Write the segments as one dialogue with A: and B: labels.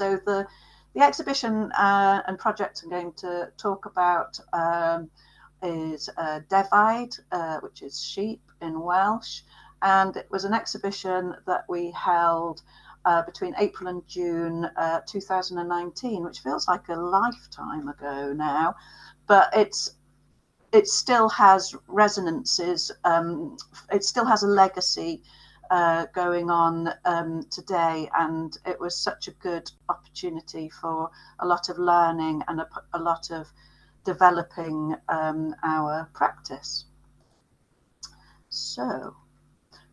A: So the exhibition and project I'm going to talk about is Defaid, which is sheep in Welsh, and it was an exhibition that we held between April and June 2019, which feels like a lifetime ago now, but it still has resonances. It still has a legacy going on today, and it was such a good opportunity for a lot of learning and a lot of developing our practice. So,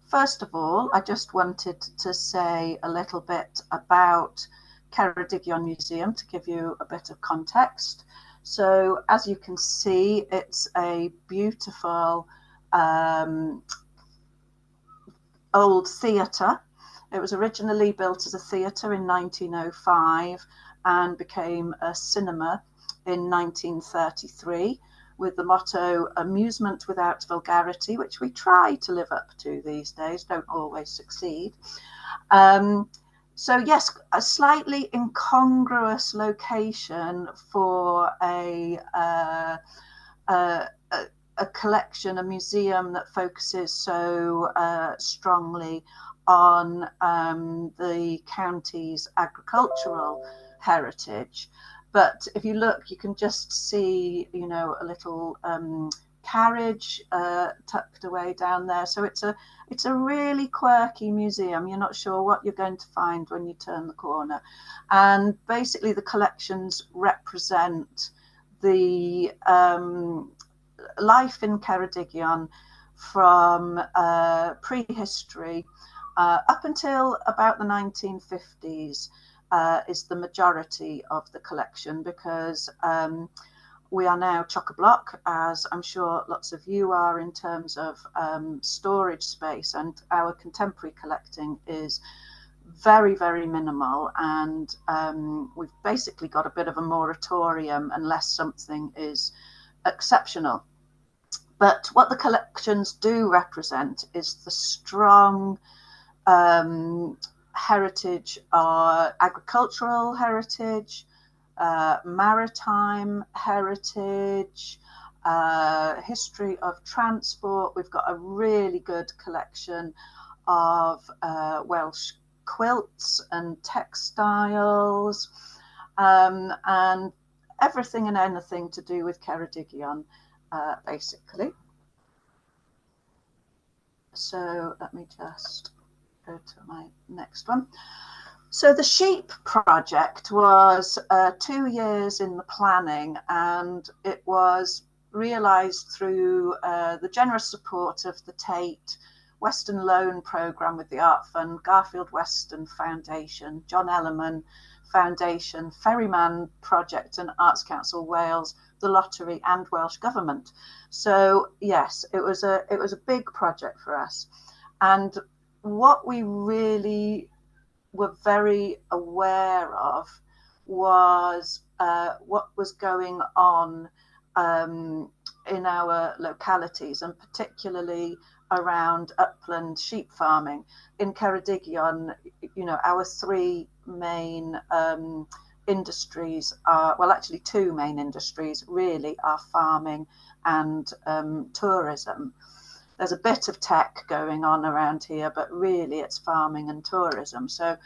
A: first of all, I just wanted to say a little bit about Ceredigion Museum to give you a bit of context. So, as you can see, it's a beautiful old theatre. It was originally built as a theatre in 1905 and became a cinema in 1933 with the motto "Amusement without vulgarity," which we try to live up to these days, don't always succeed. So yes, a slightly incongruous location for a collection, a museum that focuses so strongly on the county's agricultural heritage. But if you look, you can just see, you know, a little carriage tucked away down there. So it's a really quirky museum. You're not sure what you're going to find when you turn the corner. And basically the collections represent the life in Ceredigion from prehistory up until about the 1950s. Is the majority of the collection, because we are now chock-a-block, as I'm sure lots of you are, in terms of storage space, and our contemporary collecting is very, very minimal, and we've basically got a bit of a moratorium unless something is exceptional. But what the collections do represent is the strong heritage, agricultural heritage, maritime heritage, history of transport. We've got a really good collection of Welsh quilts and textiles, and everything and anything to do with Ceredigion, basically. So let me just go to my next one. So the sheep project was 2 years in the planning, and it was realised through the generous support of the Tate Western Loan Programme with the Art Fund, Garfield Weston Foundation, John Ellerman Foundation, Ferryman Project and Arts Council Wales, the Lottery and Welsh Government. So yes, it was a big project for us. And what we really were very aware of was what was going on in our localities, and particularly around upland sheep farming. In Ceredigion, you know, our three main industries are, well, actually two main industries really are farming and tourism. There's a bit of tech going on around here, but really it's farming and tourism. So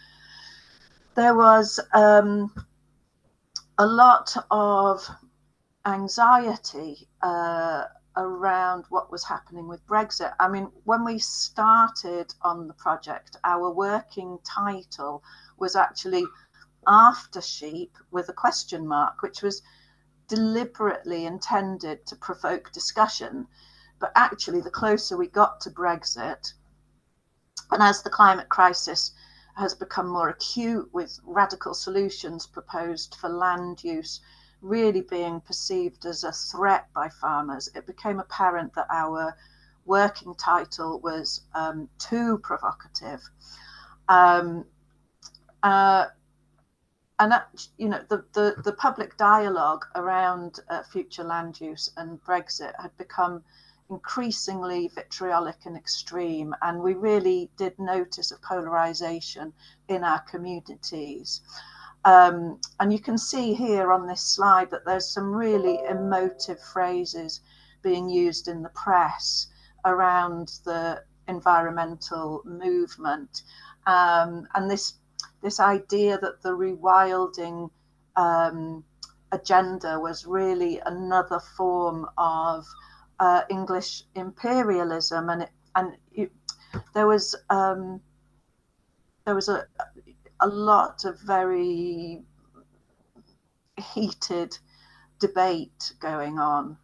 A: there was a lot of anxiety around what was happening with Brexit. I mean, when we started on the project, our working title was actually After Sheep with a question mark, which was deliberately intended to provoke discussion. But actually, the closer we got to Brexit, and as the climate crisis has become more acute with radical solutions proposed for land use really being perceived as a threat by farmers, it became apparent that our working title was too provocative. And that, you know, the public dialogue around future land use and Brexit had become increasingly vitriolic and extreme, and we really did notice a polarization in our communities. And you can see here on this slide that there's some really emotive phrases being used in the press around the environmental movement, and this idea that the rewilding agenda was really another form of English imperialism, there was a lot of very heated debate going on.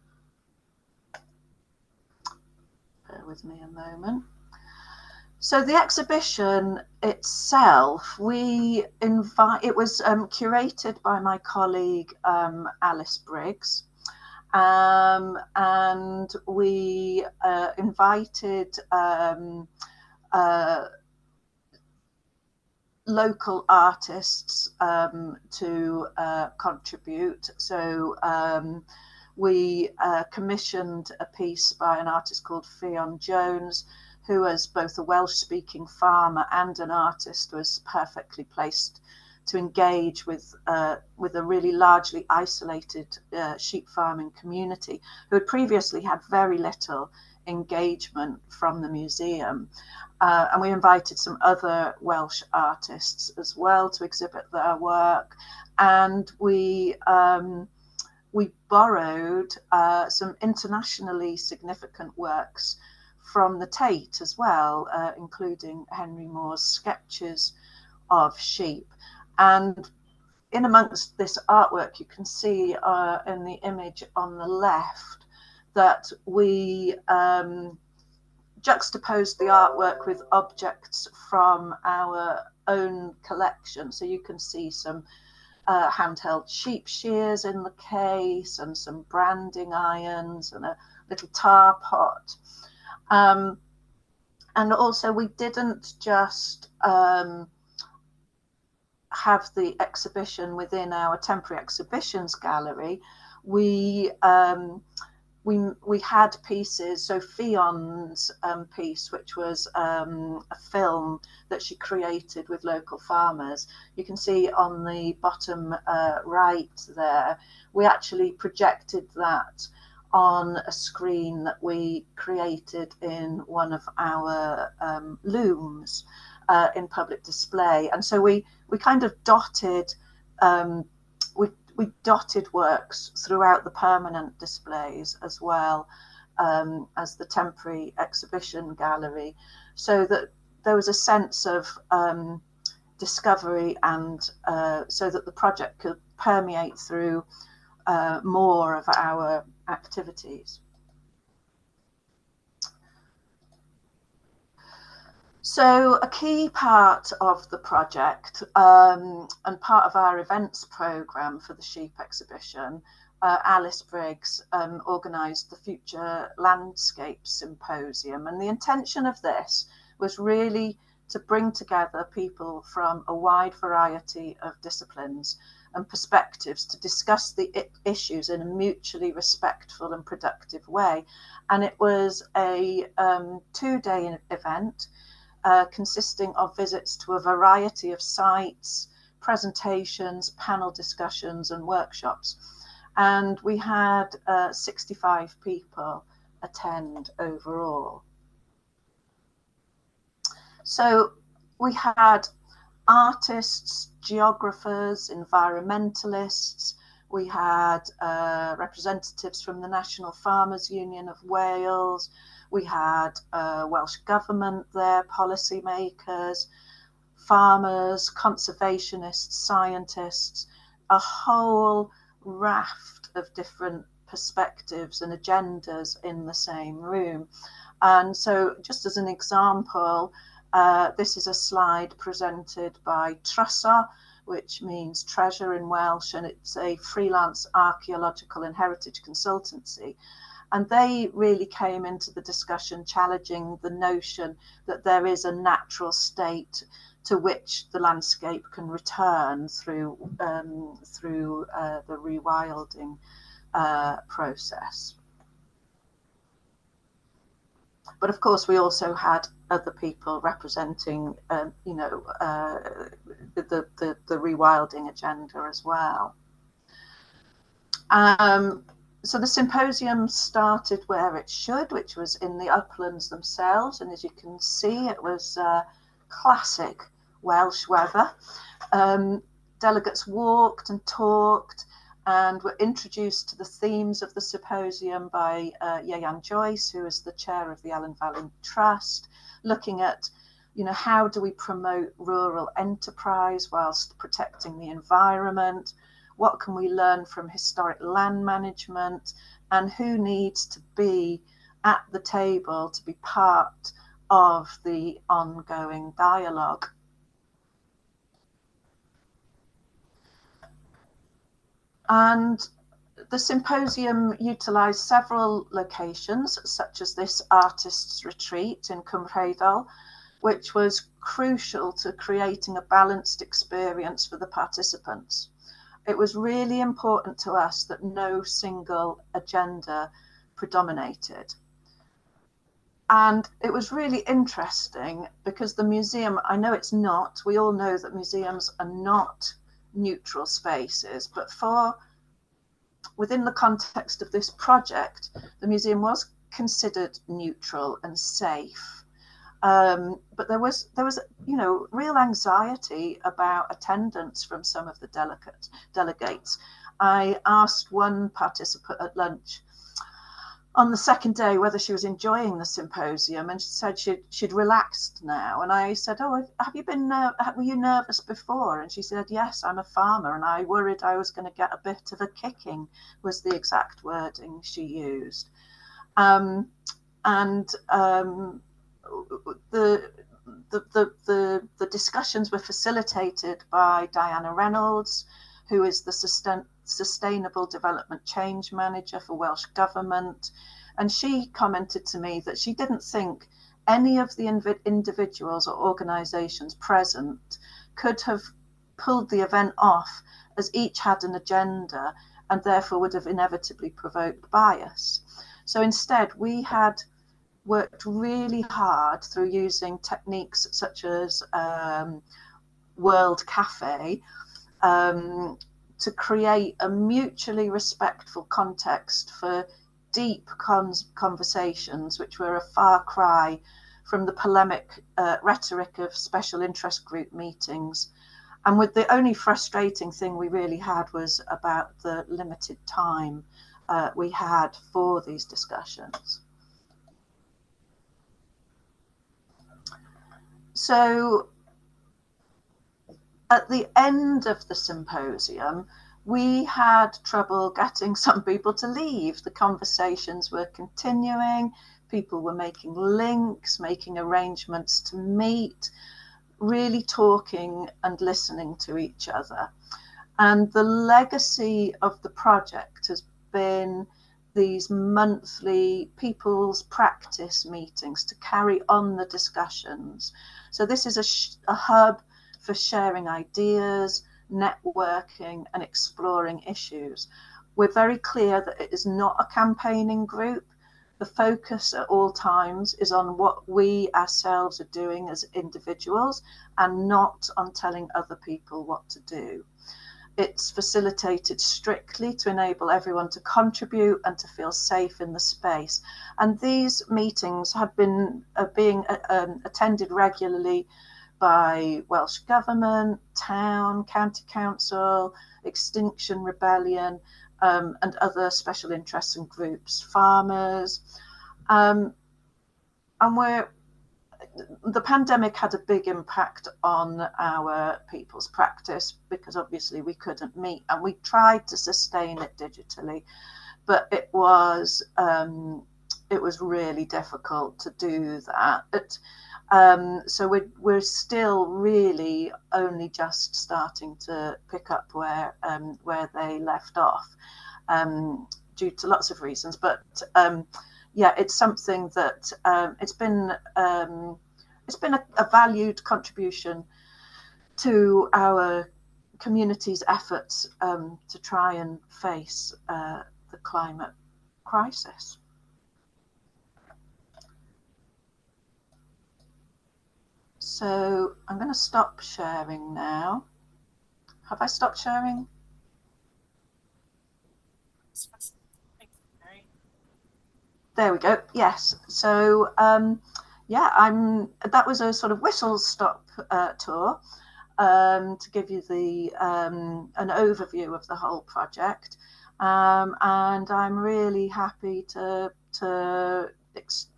A: Bear with me a moment. So the exhibition itself, it was curated by my colleague Alice Briggs, and we invited local artists to contribute. So we commissioned a piece by an artist called Ffion Jones, who, as both a Welsh-speaking farmer and an artist, was perfectly placed to engage with a really largely isolated sheep farming community who had previously had very little engagement from the museum. And we invited some other Welsh artists as well to exhibit their work. And we borrowed some internationally significant works from the Tate as well, including Henry Moore's sketches of sheep. And in amongst this artwork, you can see in the image on the left that we juxtaposed the artwork with objects from our own collection. So you can see some handheld sheep shears in the case, and some branding irons, and a little tar pot. And also, we didn't just have the exhibition within our temporary exhibitions gallery. We had pieces. So Fion's piece, which was a film that she created with local farmers, you can see on the bottom right there, we actually projected that on a screen that we created in one of our looms in public display. And so we kind of dotted we dotted works throughout the permanent displays as well as the temporary exhibition gallery, so that there was a sense of discovery, and so that the project could permeate through more of our activities. So a key part of the project and part of our events programme for the sheep exhibition, Alice Briggs organised the Future Landscape Symposium. And the intention of this was really to bring together people from a wide variety of disciplines and perspectives to discuss the issues in a mutually respectful and productive way. And it was a 2-day event consisting of visits to a variety of sites, presentations, panel discussions and workshops. And we had 65 people attend overall. So we had artists, geographers, environmentalists. We had representatives from the National Farmers Union of Wales. We had Welsh Government there, policymakers, farmers, conservationists, scientists, a whole raft of different perspectives and agendas in the same room. And so, just as an example, this is a slide presented by Trysor, which means treasure in Welsh, and it's a freelance archaeological and heritage consultancy. And they really came into the discussion challenging the notion that there is a natural state to which the landscape can return through the rewilding process. But of course, we also had other people representing, you know, the rewilding agenda as well. So the symposium started where it should, which was in the uplands themselves. And as you can see, it was classic Welsh weather. Delegates walked and talked and were introduced to the themes of the symposium by Ieuan Joyce, who is the chair of the Ellen Valley Trust, looking at, you know, how do we promote rural enterprise whilst protecting the environment? What can we learn from historic land management, and who needs to be at the table to be part of the ongoing dialogue? And the symposium utilised several locations, such as this artists' retreat in Cumhreidol, which was crucial to creating a balanced experience for the participants. It was really important to us that no single agenda predominated. And it was really interesting because the museum, I know it's not, we all know that museums are not neutral spaces, but within the context of this project, the museum was considered neutral and safe. But there was, you know, real anxiety about attendance from some of the delegates. I asked one participant at lunch on the second day whether she was enjoying the symposium, and she said she'd relaxed now. And I said, "Oh, have you been? Were you nervous before?" And she said, "Yes, I'm a farmer, and I worried I was going to get a bit of a kicking," was the exact wording she used. The discussions were facilitated by Diana Reynolds, who is the Sustainable Development Change Manager for Welsh Government. And she commented to me that she didn't think any of the individuals or organisations present could have pulled the event off, as each had an agenda and therefore would have inevitably provoked bias. So instead, we had worked really hard through using techniques such as World Cafe to create a mutually respectful context for deep conversations, which were a far cry from the polemic rhetoric of special interest group meetings. And with the only frustrating thing we really had was about the limited time we had for these discussions. So at the end of the symposium, we had trouble getting some people to leave. The conversations were continuing, people were making links, making arrangements to meet, really talking and listening to each other. And the legacy of the project has been these monthly people's practice meetings to carry on the discussions. So this is a hub for sharing ideas, networking and exploring issues. We're very clear that it is not a campaigning group. The focus at all times is on what we ourselves are doing as individuals and not on telling other people what to do. It's facilitated strictly to enable everyone to contribute and to feel safe in the space. And these meetings have been being attended regularly by Welsh Government, town, county council, Extinction Rebellion, and other special interests and groups, farmers. And the pandemic had a big impact on our people's practice because obviously we couldn't meet, and we tried to sustain it digitally, but it was really difficult to do that. So we're still really only just starting to pick up where they left off, due to lots of reasons. But yeah, it's something that it's been a valued contribution to our community's efforts to try and face the climate crisis. So I'm going to stop sharing now. Have I stopped sharing? There we go. Yes. So yeah, that was a sort of whistle stop tour to give you the an overview of the whole project, and I'm really happy to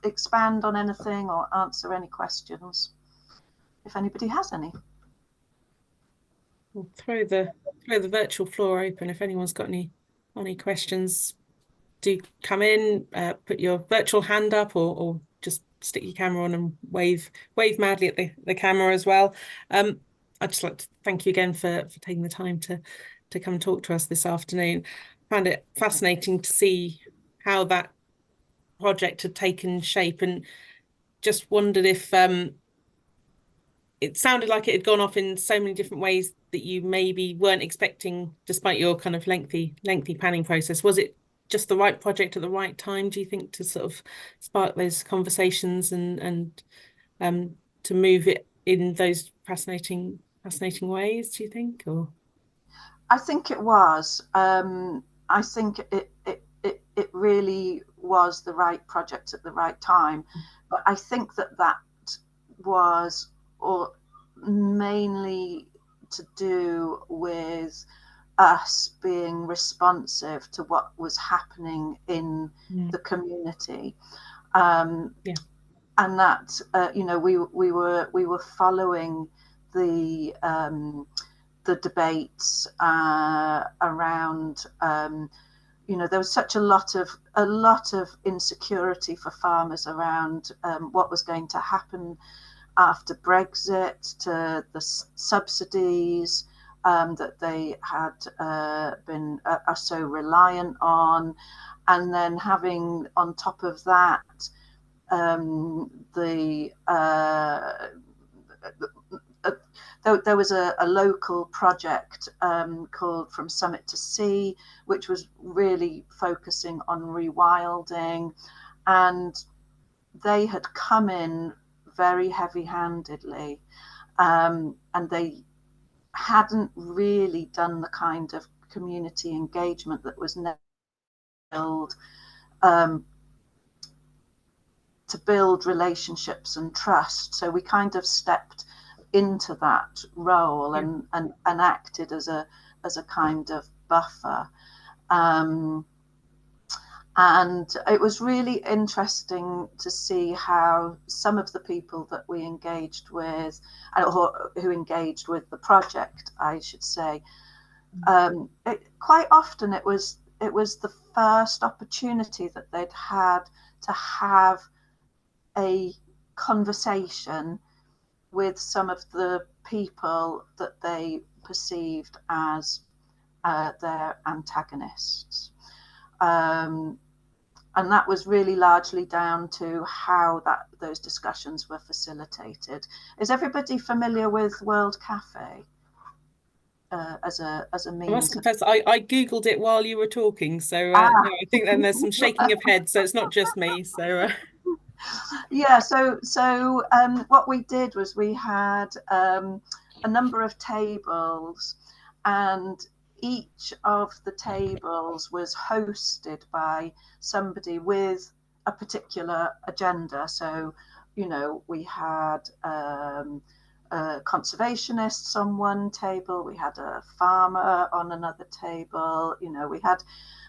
A: expand on anything or answer any questions if anybody has any.
B: We'll throw the virtual floor open. If anyone's got any questions, do come in, put your virtual hand up, or just stick your camera on and wave madly at the camera as well. I'd just like to thank you again for taking the time to come and talk to us this afternoon. Found it fascinating to see how that project had taken shape, and just wondered if it sounded like it had gone off in so many different ways that you maybe weren't expecting, despite your kind of lengthy planning process. Was it just the right project at the right time, do you think, to sort of spark those conversations and to move it in those fascinating ways, do you think? Or
A: I think it was. I think it really was the right project at the right time. But I think that was or mainly to do with us being responsive to what was happening in the community.
B: Yeah.
A: And that you know, we were following the debates around you know, there was such a lot of insecurity for farmers around what was going to happen after Brexit, to the subsidies that they had been are so reliant on, and then having on top of that there was a local project called From Summit to Sea, which was really focusing on rewilding, and they had come in very heavy-handedly, and they hadn't really done the kind of community engagement that was built to build relationships and trust. So we kind of stepped into that role and acted as a kind of buffer. And it was really interesting to see how some of the people that we engaged with, or who engaged with the project, I should say, quite often it was the first opportunity that they'd had to have a conversation with some of the people that they perceived as their antagonists. And that was really largely down to how those discussions were facilitated. Is everybody familiar with World Cafe as a means?
B: I must confess, I googled it while you were talking, so no, I think then there's some shaking of heads, so it's not just me. So
A: yeah, so what we did was we had a number of tables, and each of the tables was hosted by somebody with a particular agenda. So, you know, we had conservationists on one table, we had a farmer on another table, you know, we had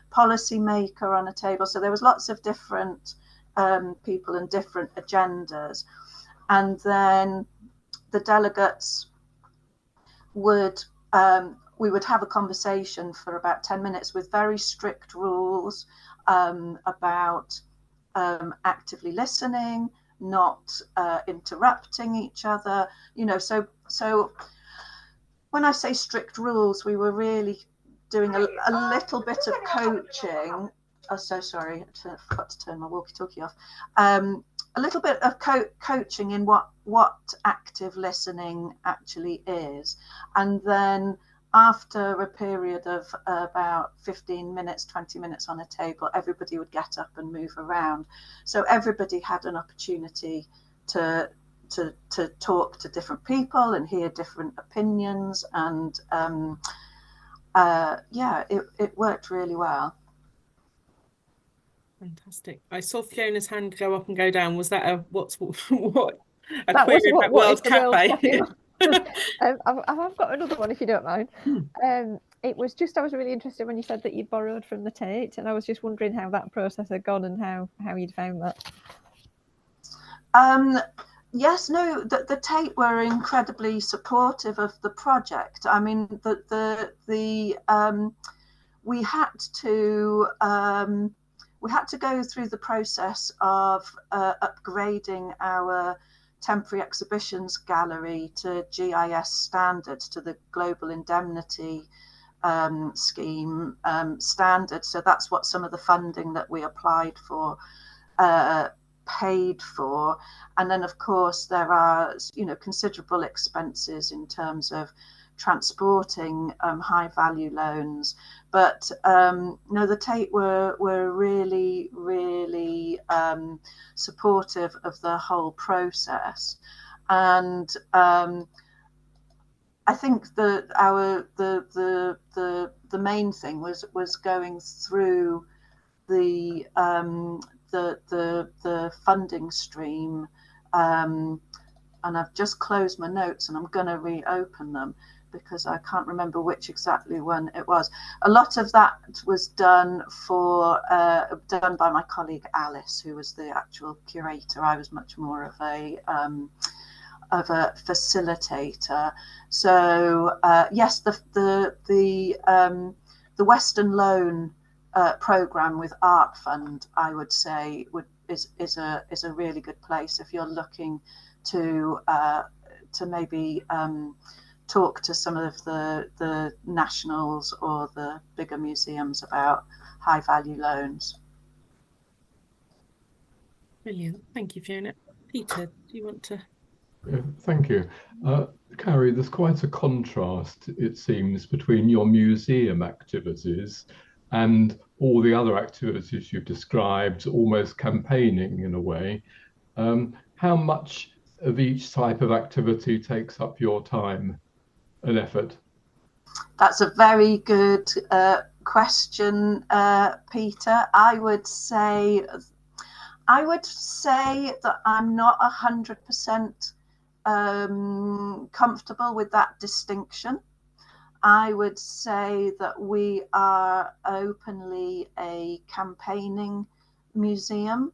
A: policymaker on a table. So there was lots of different people and different agendas. And then the delegates would we would have a conversation for about 10 minutes with very strict rules about actively listening, not interrupting each other, you know. So when I say strict rules, we were really doing a little bit of coaching. Oh, so sorry, I forgot to turn my walkie-talkie off. A little bit of coaching in what active listening actually is. And then after a period of about 15 minutes, 20 minutes on a table, everybody would get up and move around. So everybody had an opportunity to to talk to different people and hear different opinions, and yeah, it worked really well.
B: Fantastic. I saw Fiona's hand go up and go down. Was that a what a
C: That was
B: query about
C: what
B: World
C: is the World
B: Cafe?
C: I've got another one if you don't mind. It was just, I was really interested when you said that you'd borrowed from the Tate, and I was just wondering how that process had gone and how you'd found that.
A: Yes, no, the Tate were incredibly supportive of the project. I mean, we had to go through the process of upgrading our temporary exhibitions gallery to GIS standards, to the Global Indemnity Scheme standard. So that's what some of the funding that we applied for paid for. And then of course there are, you know, considerable expenses in terms of transporting high value loans, but no, the Tate were really supportive of the whole process. And I think that the main thing was going through the funding stream, and I've just closed my notes and I'm going to reopen them because I can't remember which exactly one it was. A lot of that was done done by my colleague Alice, who was the actual curator. I was much more of a facilitator. So yes, the Western Loan program with Art Fund, I would say, is a really good place if you're looking to maybe talk to some of the nationals or the bigger museums about high value loans.
B: Brilliant, thank you, Fiona. Peter, do you want to?
D: Yeah, thank you. Carrie, there's quite a contrast, it seems, between your museum activities and all the other activities you've described, almost campaigning in a way. How much of each type of activity takes up your time and effort?
A: That's a very good question, Peter. I would say that I'm not 100% comfortable with that distinction. I would say that we are openly a campaigning museum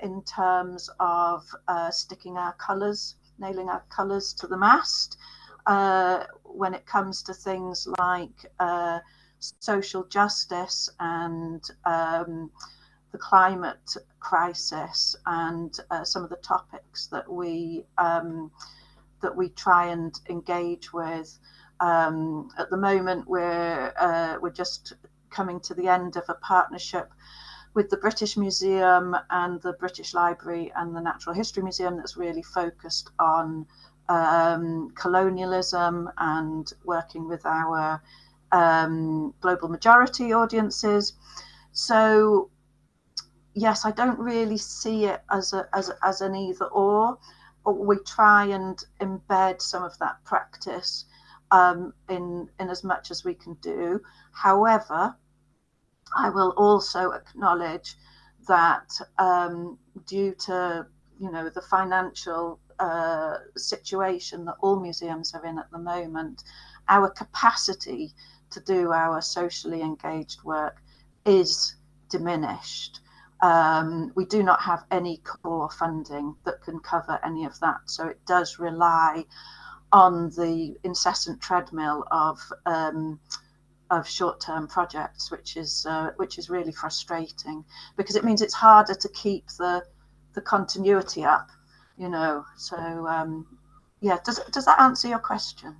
A: in terms of sticking our colours, nailing our colours to the mast. When it comes to things like social justice and the climate crisis and some of the topics that we try and engage with. At the moment, we're just coming to the end of a partnership with the British Museum and the British Library and the Natural History Museum that's really focused on colonialism and working with our global majority audiences. So yes, I don't really see it as an either or. We try and embed some of that practice in as much as we can do. However, I will also acknowledge that due to, you know, the financial situation that all museums are in at the moment, our capacity to do our socially engaged work is diminished. We do not have any core funding that can cover any of that, so it does rely on the incessant treadmill of short-term projects, which is really frustrating because it means it's harder to keep the continuity up, you know. So yeah, does that answer your question?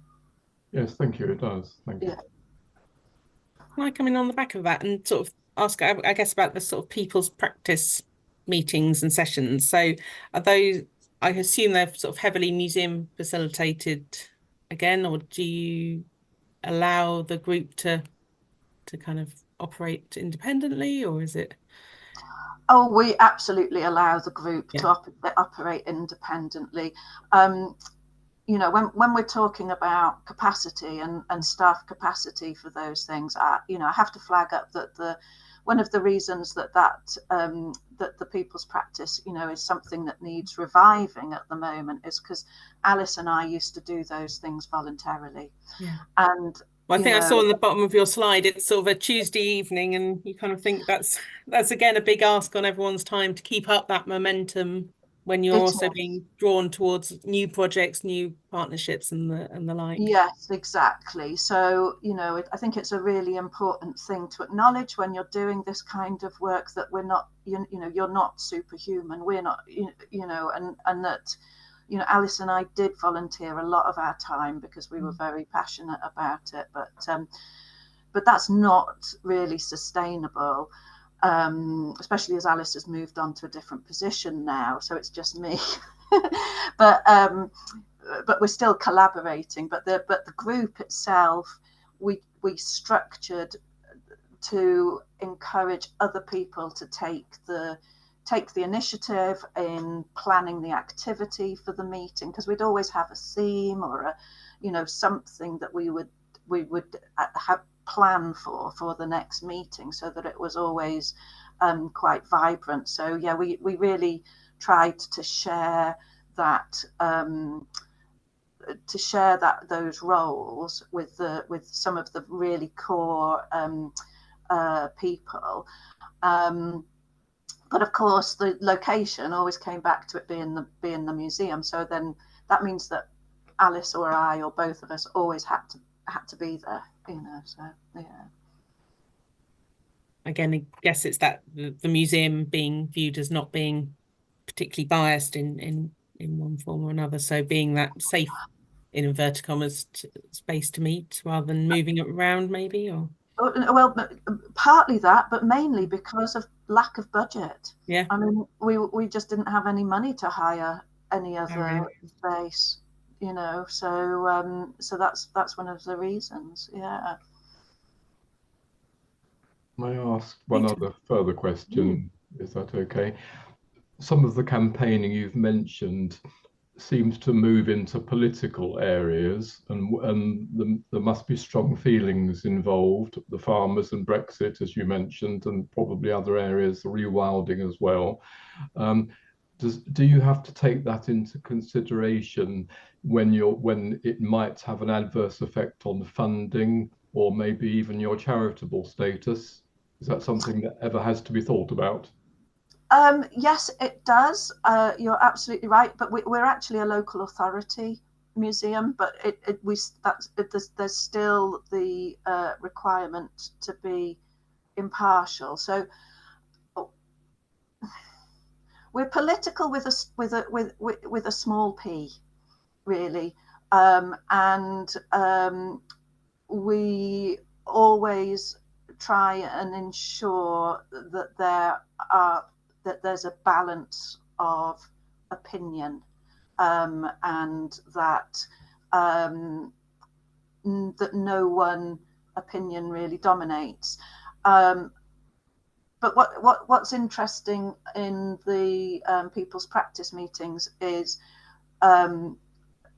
D: Yes, thank you. It does. Thank you.
A: Yeah.
B: Can I come in on the back of that and sort of ask, I guess, about the sort of people's practice meetings and sessions? So are those, I assume they're sort of heavily museum facilitated again, or do you allow the group to kind of operate independently, or is it?
A: Oh, we absolutely allow the group to operate independently. You know, when we're talking about capacity and staff capacity for those things, you know, I have to flag up that one of the reasons that the people's practice, you know, is something that needs reviving at the moment is because Alice and I used to do those things voluntarily.
B: Yeah.
A: And
B: well, I think I saw on the bottom of your slide, it's sort of a Tuesday evening, and you kind of think that's again a big ask on everyone's time to keep up that momentum when you're also being drawn towards new projects, new partnerships, and the like.
A: Yes, exactly. So, you know, I think it's a really important thing to acknowledge when you're doing this kind of work, that we're not, you know, you're not superhuman. We're not, you know, and that, you know, Alice and I did volunteer a lot of our time because we were very passionate about it. But that's not really sustainable. Especially as Alice has moved on to a different position now, so it's just me. but we're still collaborating. But the group itself, we structured to encourage other people to take the initiative in planning the activity for the meeting, because we'd always have a theme or a, you know, something that we would have plan for the next meeting, so that it was always quite vibrant. So yeah, we really tried to share that those roles with some of the really core people. But of course, the location always came back to it being the museum. So then that means that Alice or I or both of us always had to be there, you know. So yeah.
B: Again, I guess it's that the museum being viewed as not being particularly biased in one form or another. So being that safe, in inverted commas, space to meet rather than moving it around, maybe, or.
A: Well, partly that, but mainly because of lack of budget.
B: Yeah.
A: I mean, we just didn't have any money to hire any other space, you know. So so that's one of the reasons. Yeah.
D: May I ask one other further question? Is that okay? Some of the campaigning you've mentioned seems to move into political areas, and there must be strong feelings involved, the farmers and Brexit, as you mentioned, and probably other areas, the rewilding as well. Do you have to take that into consideration when it might have an adverse effect on funding, or maybe even your charitable status? Is that something that ever has to be thought about?
A: Yes, it does. You're absolutely right. But we're actually a local authority museum, but there's still the requirement to be impartial. So we're political with a small p, really, and we always try and ensure that there's a balance of opinion, and that that no one opinion really dominates. But what's interesting in the people's practice meetings is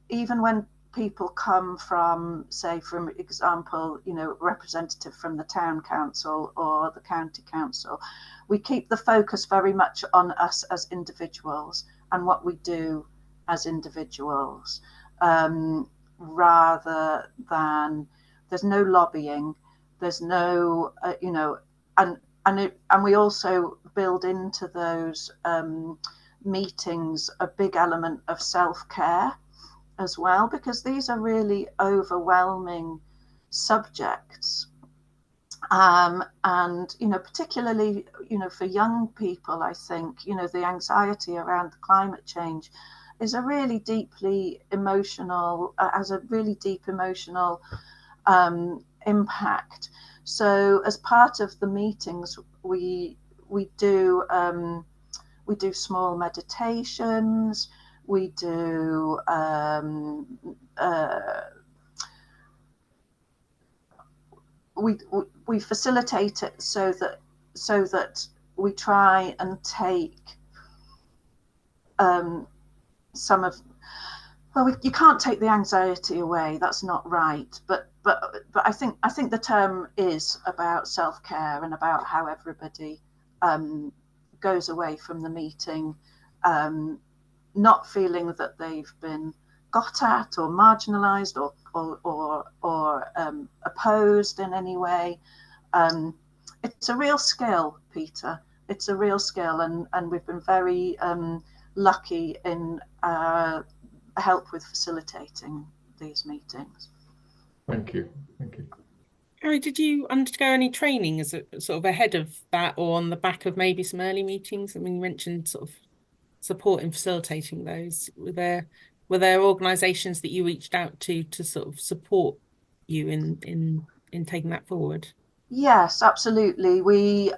A: even when people come from, say, for example, you know, representative from the town council or the county council, we keep the focus very much on us as individuals and what we do as individuals, rather than, there's no lobbying, there's no, you know, and we also build into those meetings a big element of self-care as well, because these are really overwhelming subjects, and you know, particularly, you know, for young people, I think, you know, the anxiety around the climate change is a really deeply emotional, has a really deep emotional impact. So as part of the meetings, we do small meditations. We do we facilitate it so that we try and take some of, well, you can't take the anxiety away. That's not right. But I think the term is about self-care and about how everybody goes away from the meeting, not feeling that they've been got at or marginalised or opposed in any way. It's a real skill, Peter. It's a real skill, and we've been very lucky in help with facilitating these meetings.
D: Thank you. Thank you.
B: Carrie, did you undergo any training as a sort of ahead of that, or on the back of maybe some early meetings? I mean, you mentioned sort of support in facilitating those. Were there organisations that you reached out to sort of support you in taking that forward?
A: Yes, absolutely. We've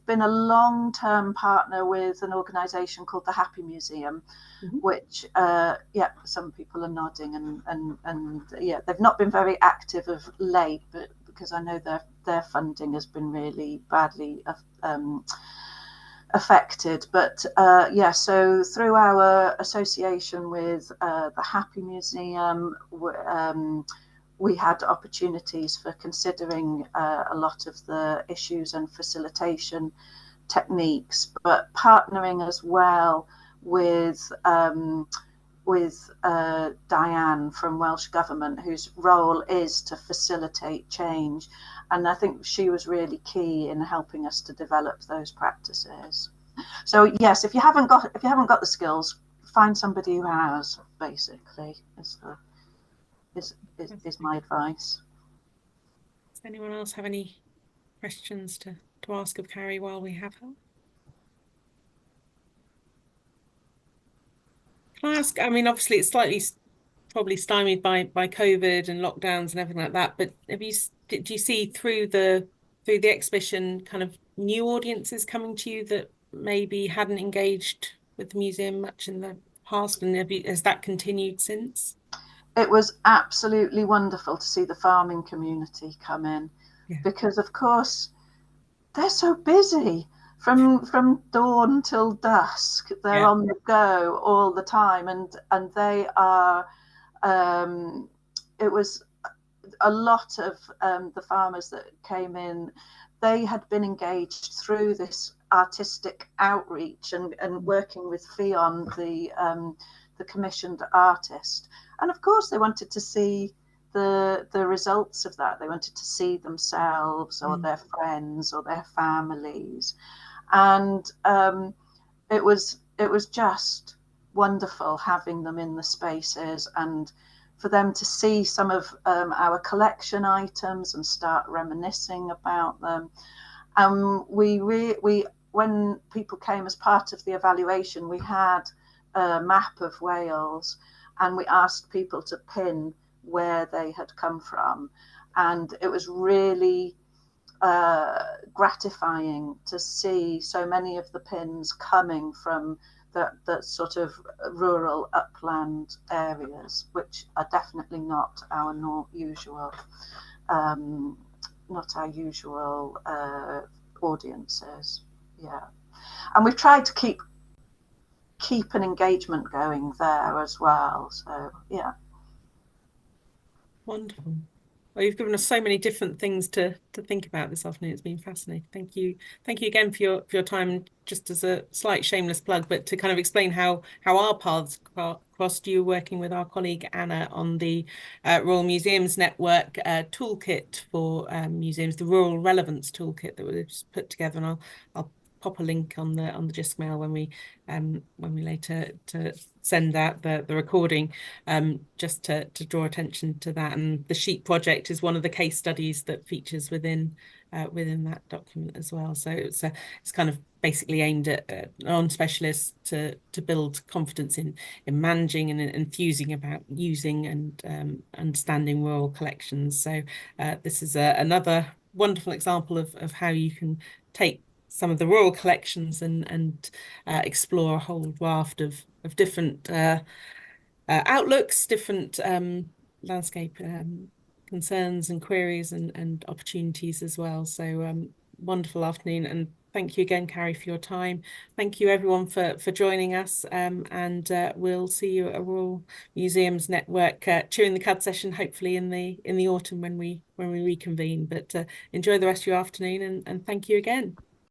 A: been a long-term partner with an organisation called the Happy Museum, which some people are nodding, and yeah, they've not been very active of late, but because I know their funding has been really badly affected. But yeah, so through our association with the Happy Museum, we had opportunities for considering a lot of the issues and facilitation techniques, but partnering as well with Diane from Welsh Government, whose role is to facilitate change. And I think she was really key in helping us to develop those practices. So yes, if you haven't got the skills, find somebody who has, basically, is my advice.
B: Does anyone else have any questions to ask of Carrie while we have her? Can I ask, I mean, obviously it's slightly probably stymied by COVID and lockdowns and everything like that, but did you see through the exhibition kind of new audiences coming to you that maybe hadn't engaged with the museum much in the past, and has that continued since?
A: It was absolutely wonderful to see the farming community come in, because of course they're so busy from dawn till dusk. They're on the go all the time, and they are. It was a lot of the farmers that came in. They had been engaged through this artistic outreach and working with Fionn, the commissioned artist. And of course, they wanted to see the results of that. They wanted to see themselves or their friends or their families, and it was just wonderful having them in the spaces and for them to see some of our collection items and start reminiscing about them. We when people came as part of the evaluation, we had a map of Wales, and we asked people to pin where they had come from. And it was really gratifying to see so many of the pins coming from that sort of rural upland areas, which are definitely not our usual audiences. Yeah, and we've tried to keep an engagement going there as well. So yeah.
B: Wonderful. Well, you've given us so many different things to think about this afternoon. It's been fascinating. Thank you again for your time. Just as a slight shameless plug, but to kind of explain how our paths crossed. You working with our colleague Anna on the Royal Museums Network toolkit for museums, the Rural Relevance toolkit that was put together, and I'll pop a link on the Gist-Mail when we later to send out the recording, just to draw attention to that. And the sheep project is one of the case studies that features within that document as well. So it's kind of basically aimed at non-specialists to build confidence in managing and enthusing about using and understanding rural collections. So this is another wonderful example of how you can take some of the rural collections and explore a whole raft of different outlooks, different landscape concerns and queries and opportunities as well. So wonderful afternoon, and thank you again, Carrie, for your time. Thank you everyone for joining us, and we'll see you at a Royal Museums Network Chewing the Cud session, hopefully in the autumn when we reconvene. But enjoy the rest of your afternoon, and thank you again.